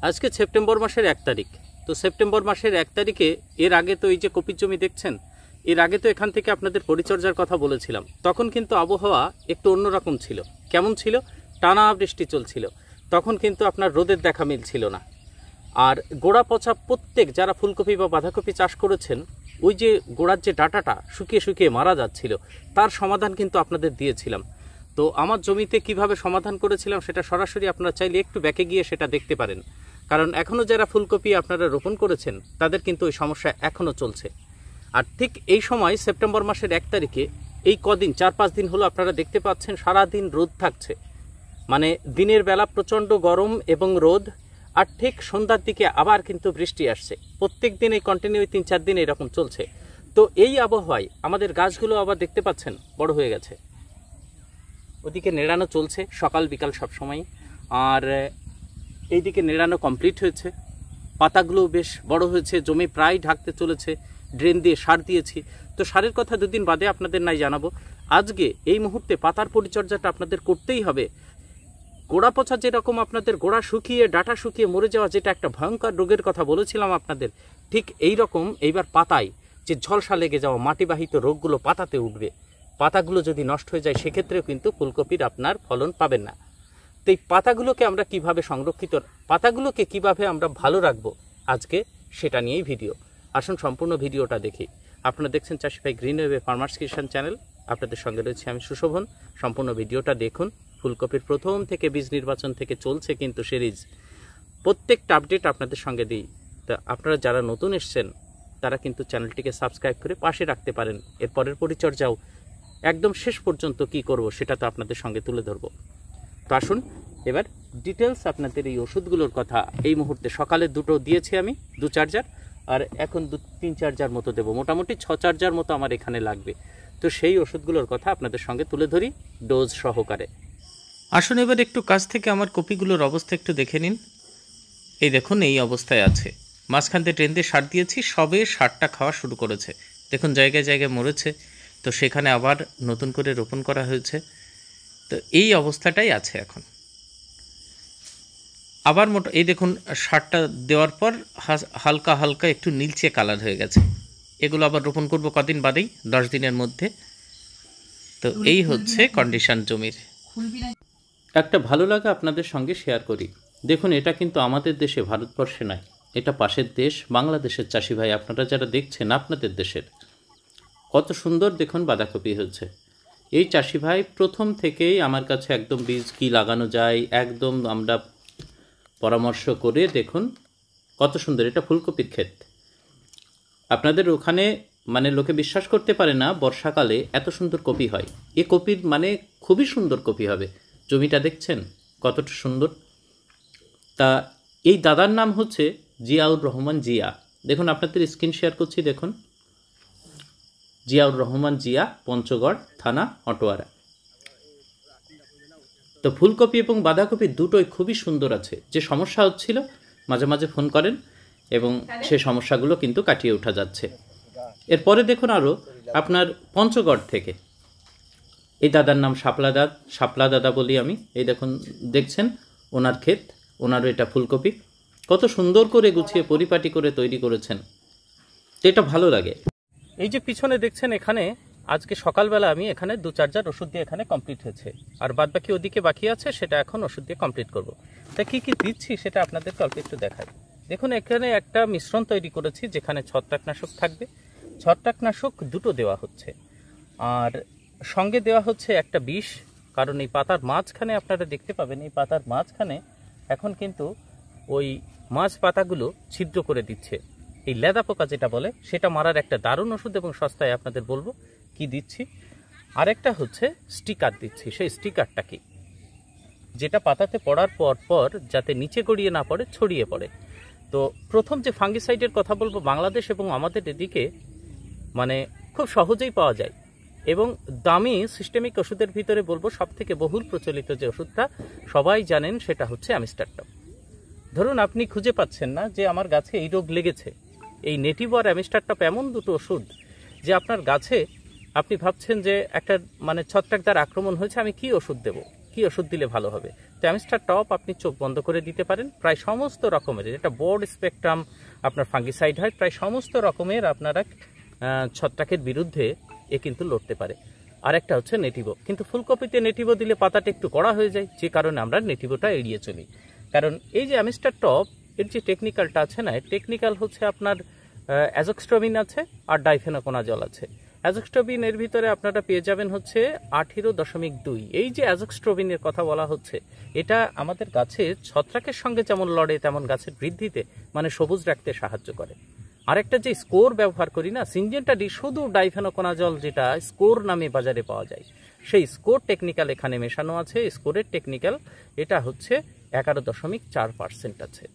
আজকে সেপ্টেম্বর মাসের 1 তারিখ। তো সেপ্টেম্বর মাসের 1 তারিখে এর আগে তো এই যে কপির জমি দেখছেন, এর আগে তো এখান থেকে আপনাদের পরিচর্যার কথা বলেছিলাম। তখন কিন্তু আবহাওয়া একটু অন্যরকম ছিল। কেমন ছিল? টানা বৃষ্টি চলছিল। তখন কিন্তু আপনার রোদের দেখা মিলছিল না। আর গোড়া পচা প্রত্যেক যারা ফুলকপি বা বাঁধাকপি চাষ করেছেন, ওই যে গোড়ার যে ডাঁটাটা শুকিয়ে শুকিয়ে মারা যাচ্ছিল, তার সমাধান কিন্তু আপনাদের দিয়েছিলাম। তো আমার জমিতে কিভাবে সমাধান করেছিলাম সেটা সরাসরি আপনারা চাইলে একটু ব্যাকে গিয়ে সেটা দেখতে পারেন। কারণ এখনও যারা ফুলকপি আপনারা রোপণ করেছেন তাদের কিন্তু ওই সমস্যা এখনও চলছে। আর ঠিক এই সময় সেপ্টেম্বর মাসের 1 তারিখে এই কদিন 4-5 দিন হলো আপনারা দেখতে পাচ্ছেন সারাদিন রোদ থাকছে। মানে দিনের বেলা প্রচণ্ড গরম এবং রোদ, আর ঠিক সন্ধ্যার দিকে আবার কিন্তু বৃষ্টি আসছে। প্রত্যেক দিন এই কন্টিনিউ 3-4 দিন এরকম চলছে। তো এই আবহাওয়ায় আমাদের গাছগুলো আবার দেখতে পাচ্ছেন বড় হয়ে গেছে। ওদিকে নেড়ানো চলছে সকাল বিকাল সবসময়, আর এইদিকে নেড়ানো কমপ্লিট হয়েছে। পাতাগুলো বেশ বড় হয়েছে, জমি প্রায় ঢাকতে চলেছে। ড্রেন দিয়ে সার দিয়েছি। তো সারের কথা দুদিন বাদে আপনাদের নাই জানাবো। আজকে এই মুহূর্তে পাতার পরিচর্যাটা আপনাদের করতেই হবে। গোড়া পচা যেরকম আপনাদের গোড়া শুকিয়ে ডাঁটা শুকিয়ে মরে যাওয়া, যেটা একটা ভয়ঙ্কর রোগের কথা বলেছিলাম আপনাদের, ঠিক এই রকম এইবার পাতায় যে ঝলসা লেগে যাওয়া মাটিবাহিত রোগগুলো পাতাতে উঠবে। পাতাগুলো যদি নষ্ট হয়ে যায় সেক্ষেত্রেও কিন্তু ফুলকপির আপনার ফলন পাবেন না। তো এই পাতাগুলোকে আমরা কিভাবে সংরক্ষিত, পাতাগুলোকে কিভাবে আমরা ভালো রাখবো, আজকে সেটা নিয়েই ভিডিও। আসুন সম্পূর্ণ ভিডিওটা দেখি। আপনারা দেখছেন চাষি ভাই গ্রিন ওয়েভ ফার্মার্স কিষান চ্যানেল। আপনাদের সঙ্গে রয়েছে আমি সুশোভন। সম্পূর্ণ ভিডিওটা দেখুন। ফুলকপির প্রথম থেকে বীজ নির্বাচন থেকে চলছে কিন্তু সিরিজ, প্রত্যেকটা আপডেট আপনাদের সঙ্গে দিই। তা আপনারা যারা নতুন এসছেন তারা কিন্তু চ্যানেলটিকে সাবস্ক্রাইব করে পাশে রাখতে পারেন। এরপরের পরিচর্যাও একদম শেষ পর্যন্ত কি করব সেটা তো আপনাদের সঙ্গে তুলে ধরবো। তো আসুন এবার ডিটেলস আপনাদের এই ওষুধগুলোর কথা। এই মুহূর্তে সকালে দুটো দিয়েছি আমি, 2-4 জার, আর এখন 2-3-4 জার মতো দেবো। মোটামুটি 6-4 জার মতো আমার এখানে লাগবে। তো সেই ওষুধগুলোর কথা আপনাদের সঙ্গে তুলে ধরি ডোজ সহকারে। আসুন এবার একটু কাছ থেকে আমার কপিগুলোর অবস্থা একটু দেখে নিন। এই দেখুন এই অবস্থায় আছে। মাঝখান দিয়ে ট্রেন দিয়ে সার দিয়েছি, সবে সারটা খাওয়া শুরু করেছে। দেখুন জায়গায় জায়গায় মরেছে, তো সেখানে আবার নতুন করে রোপণ করা হয়েছে। তো এই অবস্থাটাই আছে এখন। আবার এই দেখুন সারটা দেওয়ার পর হালকা হালকা একটু নীলচে কালার হয়ে গেছে। এগুলো আবার রোপণ করব কদিন বাদেই, 10 দিনের মধ্যে। তো এই হচ্ছে কন্ডিশন জমির। একটা ভালো লাগা আপনাদের সঙ্গে শেয়ার করি। দেখুন এটা কিন্তু আমাদের দেশে, ভারতবর্ষে নয়, এটা পাশের দেশ বাংলাদেশের চাষি ভাই আপনারা যারা দেখছেন, আপনাদের দেশের। কত সুন্দর দেখুন বাঁধাকপি হচ্ছে। এই চাষি ভাই প্রথম থেকেই আমার কাছে একদম বীজ কি লাগানো যায় একদম আমরা পরামর্শ করে, দেখুন কত সুন্দর। এটা ফুলকপির ক্ষেত। আপনাদের ওখানে মানে লোকে বিশ্বাস করতে পারে না বর্ষাকালে এত সুন্দর কপি হয়। এ কপির মানে খুবই সুন্দর কপি হবে। জমিটা দেখছেন কতটা সুন্দর। তা এই দাদার নাম হচ্ছে জিয়াউর রহমান জিয়া। দেখুন আপনাদের স্ক্রিন শেয়ার করছি, দেখুন জিয়াউর রহমান জিয়া, পঞ্চগড় থানা, অটোয়ারা। তো ফুলকপি এবং বাঁধাকপি দুটোই খুবই সুন্দর আছে। যে সমস্যা হচ্ছিল মাঝে মাঝে ফোন করেন এবং সে সমস্যাগুলো কিন্তু কাটিয়ে ওঠা যাচ্ছে। এরপরে দেখুন আরও আপনার পঞ্চগড় থেকে এই দাদার নাম শাপলা দাদা বলি আমি। এই দেখুন দেখছেন ওনার ক্ষেত, ওনারও এটা ফুলকপি। কত সুন্দর করে গুছিয়ে পরিপাটি করে তৈরি করেছেন, এটা ভালো লাগে। এই যে পিছনে দেখছেন এখানে আজকে সকালবেলা আমি এখানে 2-4 জার ওষুধ দিয়ে এখানে কমপ্লিট হয়েছে, আর বাদ বাকি ওদিকে বাকি আছে, সেটা এখন ওষুধ দিয়ে কমপ্লিট করব। তা কি কি দিচ্ছি সেটা আপনাদেরকে অল্প একটু দেখাই। দেখুন এখানে একটা মিশ্রণ তৈরি করেছি যেখানে ছত্রাকনাশক থাকবে। ছত্রাকনাশক দুটো দেওয়া হচ্ছে, আর সঙ্গে দেওয়া হচ্ছে একটা বিষ। কারণ এই পাতার মাঝখানে আপনারা দেখতে পাবেন, এই পাতার মাঝখানে এখন কিন্তু ওই মাছ পাতাগুলো ছিদ্র করে দিচ্ছে। এই লেদা পোকা যেটা বলে সেটা মারার একটা দারুণ ওষুধ, এবং সস্তায় আপনাদের বলবো কি দিচ্ছি। আরেকটা হচ্ছে স্টিকার দিচ্ছি। সেই স্টিকারটা কি, যেটা পাতাতে পড়ার পর যাতে নিচে গড়িয়ে না পড়ে, ছড়িয়ে পড়ে। তো প্রথম যে ফাঙ্গিসাইডের কথা বলবো, বাংলাদেশ এবং আমাদের এদিকে মানে খুব সহজেই পাওয়া যায় এবং দামি সিস্টেমিক ওষুধের ভিতরে বলবো সব থেকে বহুল প্রচলিত যে ওষুধটা সবাই জানেন সেটা হচ্ছে অ্যামিস্টারটপ। ধরুন আপনি খুঁজে পাচ্ছেন না যে আমার গাছে এই রোগ লেগেছে, এই নেটিভ আর অ্যামিস্টারটপ এমন দুটো ওষুধ যে আপনার গাছে আপনি ভাবছেন যে একটা মানে ছত্রাকদার আক্রমণ হয়েছে, আমি কি ওষুধ দেব, কি ওষুধ দিলে ভালো হবে। তো অ্যামিস্টার টপ আপনি চোখ বন্ধ করে দিতে পারেন। প্রায় সমস্ত রকমের, এটা বোর্ড স্পেকট্রাম আপনার ফাঙ্গিসাইড হয়, প্রায় সমস্ত রকমের আপনারা ছত্রাকের বিরুদ্ধে এ কিন্তু লড়তে পারে। আরেকটা হচ্ছে নেটিভো, কিন্তু ফুলকপিতে নেটিভো দিলে পাতাটা একটু কড়া হয়ে যায়, যে কারণে আমরা নেটিভোটা এড়িয়ে চলি। কারণ এই যে অ্যামিস্টার টপ এর যে টেকনিক্যালটা আছে না, টেকনিক্যাল হচ্ছে আপনার অ্যাজোক্সট্রোবিন আছে আর ডাইফেনোকোনাজল আছে। অ্যাজোক্সট্রোবিন এর ভিতরে আপনারা পেয়ে যাবেন হচ্ছে 18.2। এই যে অ্যাজোক্সট্রোবিনের কথা বলা হচ্ছে, এটা আমাদের গাছের ছত্রাকের সঙ্গে যেমন লড়ে তেমন গাছের বৃদ্ধিতে মানে সবুজ রাখতে সাহায্য করে। আরেকটা যে স্কোর ব্যবহার করি না সিনজেন্টা ডি, শুধু ডাইফেনোকোনাজল যেটা স্কোর নামে বাজারে পাওয়া যায়, সেই স্কোর টেকনিক্যাল এখানে মেশানো আছে। স্কোরের টেকনিক্যাল এটা হচ্ছে 11.4% আছে।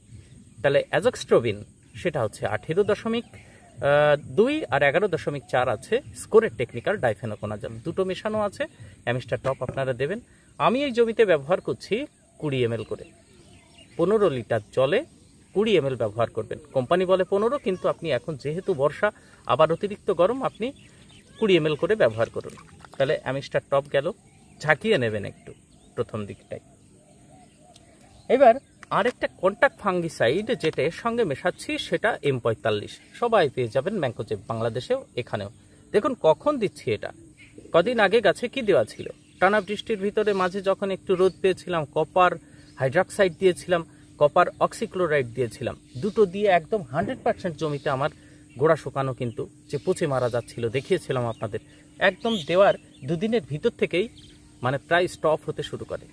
তাহলে অ্যাজোক্সট্রোবিন সেটা হচ্ছে 18.2 আর 11.4 আছে স্কোরের টেকনিক্যাল ডাইফেনোকোনাজল, দুটো মেশানো আছে। অ্যামিস্টার টপ আপনারা দেবেন। আমি এই জমিতে ব্যবহার করছি 20 ml করে, 15 লিটার জলে 20 ml ব্যবহার করবেন। কোম্পানি বলে 15, কিন্তু আপনি এখন যেহেতু বর্ষা আবার অতিরিক্ত গরম, আপনি 20 ml করে ব্যবহার করুন। তাহলে অ্যামিস্টার টপ গেল, ঝাঁকিয়ে নেবেন একটু প্রথম দিকটাই। এবার আরেকটা কন্টাক্ট ফাঙ্গিসাইড যেটা এর সঙ্গে মেশাচ্ছি সেটা M45, সবাই পেয়ে যাবেন ম্যাঙ্কোজেব, বাংলাদেশেও এখানেও। দেখুন কখন দিচ্ছি এটা, কদিন আগে গাছে কি দেওয়া ছিল, টানা বৃষ্টির ভিতরে মাঝে যখন একটু রোদ পেয়েছিলাম, কপার হাইড্রক্সাইড দিয়েছিলাম, কপার অক্সিক্লোরাইড দিয়েছিলাম, দুটো দিয়ে একদম 100% জমিতে আমার গোড়া শুকানো কিন্তু যে পচে মারা যাচ্ছিল দেখিয়েছিলাম আপনাদের। একদম দেওয়ার দুদিনের ভিতর থেকেই মানে প্রায় স্টপ হতে শুরু করে।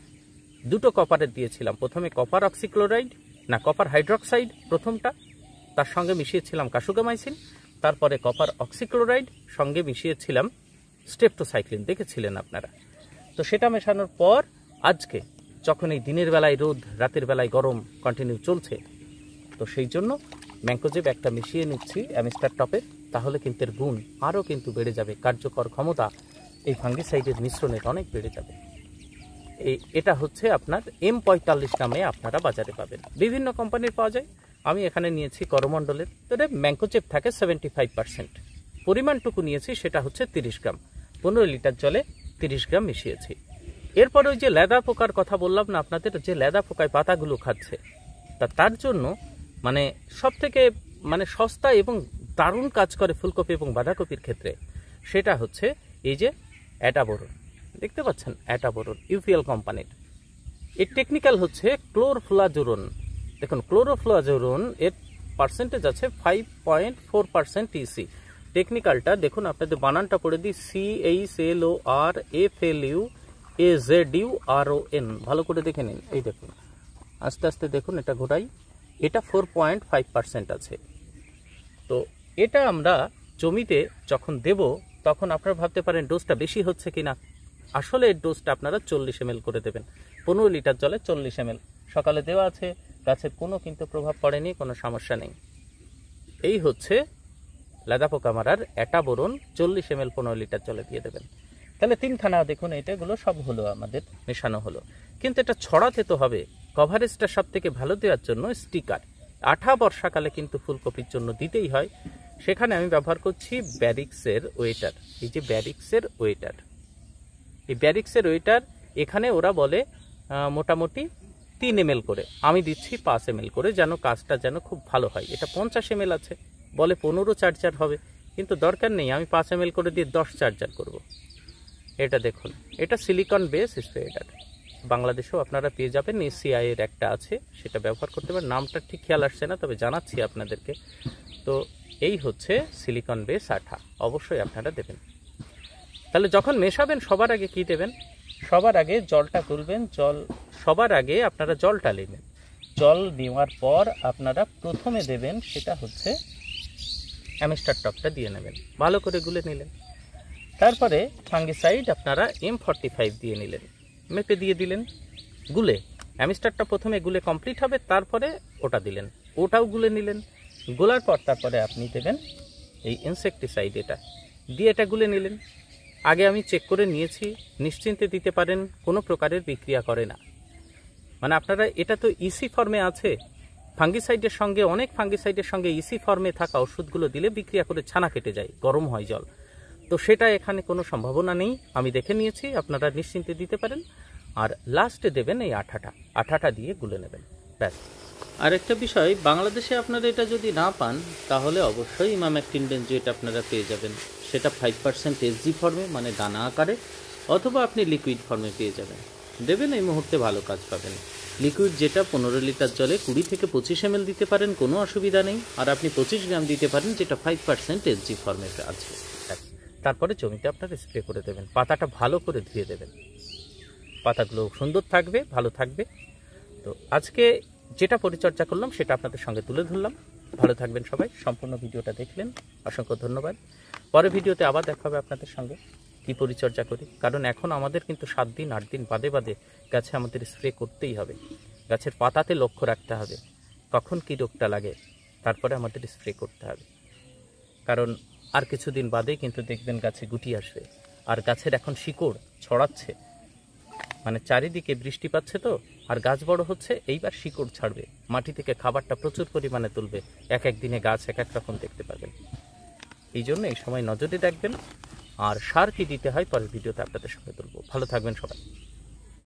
দুটো কপারের দিয়েছিলাম, প্রথমে কপার অক্সিক্লোরাইড না কপার হাইড্রক্সাইড প্রথমটা, তার সঙ্গে মিশিয়েছিলাম কাসুগামাইসিন, তারপরে কপার অক্সিক্লোরাইড সঙ্গে মিশিয়েছিলাম স্টেপটোসাইক্লিন, দেখেছিলেন আপনারা। তো সেটা মেশানোর পর আজকে যখন এই দিনের বেলায় রোদ রাতের বেলায় গরম কন্টিনিউ চলছে, তো সেই জন্য ম্যাঙ্কোজেব একটা মিশিয়ে নিচ্ছি অ্যামিস্টার টপের, তাহলে কিন্তু এর গুণ আরও কিন্তু বেড়ে যাবে, কার্যকর ক্ষমতা এই ফাঙ্গিসাইডের মিশ্রণের অনেক বেড়ে যাবে। এটা হচ্ছে আপনার M45 নামে আপনারা বাজারে পাবেন, বিভিন্ন কোম্পানির পাওয়া যায়। আমি এখানে নিয়েছি করমণ্ডলের, তবে ম্যাঙ্কোজেব থাকে 75%, পরিমাণটুকু নিয়েছি সেটা হচ্ছে 30 গ্রাম, 15 লিটার জলে 30 গ্রাম মিশিয়েছি। এরপরে ওই যে লেদা পোকার কথা বললাম না আপনাদের, যে লেদা পোকায় পাতাগুলো খাচ্ছে, তার জন্য মানে সব থেকে মানে সস্তা এবং দারুণ কাজ করে ফুলকপি এবং বাঁধাকপির ক্ষেত্রে, সেটা হচ্ছে এই যে অ্যাটাবোরন, দেখতে পাচ্ছেন অ্যাটাবোরন ইউপিএল কোম্পানির। এর টেকনিক্যাল হচ্ছে ক্লোরফ্লাজোরন। দেখুন ক্লোরোফ্লাজোরন এর পার্সেন্টেজ আছে 5.4% ইসি। টেকনিক্যালটা দেখুন, আপনাদের বানানটা পড়ে দিই, CHLORAFLUAZURON, ভালো করে দেখে নিন। এই দেখুন আস্তে আস্তে দেখুন, এটা ঘোরাই, এটা 4.5% আছে। তো এটা আমরা জমিতে যখন দেব তখন আপনারা ভাবতে পারেন ডোজটা বেশি হচ্ছে কিনা, আসলে এর ডোজটা আপনারা 40 ml করে দেবেন, 15 লিটার জলে 40 ml। সকালে দেওয়া আছে, গাছের কোনো কিন্তু প্রভাব পড়েনি, কোনো সমস্যা নেই। এই হচ্ছে লেদা পোকা মারার অ্যাটাবোরন, 40 ml 15 লিটার জলে দিয়ে দেবেন। তাহলে তিনখানা দেখুন এটাগুলো সব হলো আমাদের মেশানো হলো, কিন্তু এটা ছড়াতে তো হবে। কভারেজটা সব থেকে ভালো দেওয়ার জন্য স্টিকার আঠা বর্ষাকালে কিন্তু ফুলকপির জন্য দিতেই হয়। সেখানে আমি ব্যবহার করছি ব্যারিক্সের ওয়েটার। এই যে ব্যারিক্সের ওয়েটার, এই ব্যারিক্সের ওয়েটার এখানে ওরা বলে মোটামুটি 3 ml করে, আমি দিচ্ছি 5 ml করে, যেন কাজটা যেন খুব ভালো হয়। এটা 50 ml আছে, বলে 15 চার্জার হবে, কিন্তু দরকার নেই, আমি 5 ml করে দিয়ে 10 চার্জার করব। এটা দেখুন, এটা সিলিকন বেস স্প্রেয়ার, বাংলাদেশেও আপনারা পেয়ে যাবেন, এসিআই এর একটা আছে, সেটা ব্যবহার করতে পারেন। নামটা ঠিক খেয়াল আসছে না, তবে জানাচ্ছি আপনাদেরকে। তো এই হচ্ছে সিলিকন বেস আঠা, অবশ্যই আপনারা দেবেন। তাহলে যখন মেশাবেন সবার আগে কি দেবেন, সবার আগে জলটা তুলবেন, সবার আগে আপনারা জলটা নেবেন। জল নেওয়ার পর আপনারা প্রথমে দেবেন সেটা হচ্ছে অ্যামিস্টার টপটা দিয়ে নেবেন, ভালো করে গুলে নিলেন। তারপরে ফাঙ্গিসাইড আপনারা M45 দিয়ে নিলেন, মেপে দিয়ে দিলেন গুলে। অ্যামিস্টারটা প্রথমে গুলে কমপ্লিট হবে, তারপরে ওটা দিলেন, ওটাও গুলে নিলেন। গোলার পর তারপরে আপনি দেবেন এই ইনসেকটিসাইড, এটা দিয়ে এটা গুলে নিলেন। আগে আমি চেক করে নিয়েছি, নিশ্চিন্তে দিতে পারেন, কোনো প্রকারের বিক্রিয়া করে না। মানে আপনারা এটা তো ইসি ফর্মে আছে, ফাঙ্গিসাইডের সঙ্গে অনেক ফাঙ্গিসাইডের সঙ্গে ইসি ফর্মে থাকা ওষুধগুলো দিলে বিক্রিয়া করে ছানা কেটে যায়, গরম হয় জল। তো সেটা এখানে কোনো সম্ভাবনা নেই, আমি দেখে নিয়েছি, আপনারা নিশ্চিন্তে দিতে পারেন। আর লাস্টে দেবেন এই আঠাটা দিয়ে গুলে নেবেন, ব্যাস। আর একটা বিষয়, বাংলাদেশে আপনারা এটা যদি না পান তাহলে অবশ্যই ইমামেকটিন বেনজোয়েট আপনারা পেয়ে যাবেন। সেটা 5% এসজি ফর্মে মানে দানা আকারে, অথবা আপনি লিকুইড ফর্মে পেয়ে যাবেন। দেবেন, এই মুহূর্তে ভালো কাজ পাবেন। লিকুইড যেটা 15 লিটার জলে 20 থেকে 25 ml দিতে পারেন, কোনো অসুবিধা নেই। আর আপনি 25 গ্রাম দিতে পারেন, যেটা 5% এসজি ফর্মে আছে। তারপরে জমিতে আপনারা স্প্রে করে দেবেন, পাতাটা ভালো করে ধুয়ে দেবেন, পাতাগুলো সুন্দর থাকবে, ভালো থাকবে। তো আজকে যেটা পরিচর্যা করলাম সেটা আপনাদের সঙ্গে তুলে ধরলাম। ভালো থাকবেন সবাই, সম্পূর্ণ ভিডিওটা দেখলেন, অসংখ্য ধন্যবাদ। পরের ভিডিওতে আবার দেখা হবে আপনাদের সঙ্গে, কি পরিচর্যা করি। কারণ এখন আমাদের কিন্তু 7 দিন 8 দিন বাদে বাদে গাছে আমাদের স্প্রে করতেই হবে। গাছের পাতাতে লক্ষ্য রাখতে হবে কখন কি রোগটা লাগে, তারপরে আমাদের স্প্রে করতে হবে। কারণ আর কিছুদিন বাদেই কিন্তু দেখবেন গাছে গুটি আসবে, আর গাছের এখন শিকড় ছড়াচ্ছে, মানে চারিদিকে বৃষ্টি পাচ্ছে তো, আর গাছ বড় হচ্ছে, এইবার শিকড় ছাড়বে, মাটি থেকে খাবারটা প্রচুর পরিমাণে তুলবে। এক এক দিনে গাছ এক এক রকম দেখতে পাবেন। এই জন্য এই সময় নজরে রাখবেন। আর সার কি দিতে হয় পরের ভিডিওতে আপনাদের সঙ্গে তুলব। ভালো থাকবেন সবাই।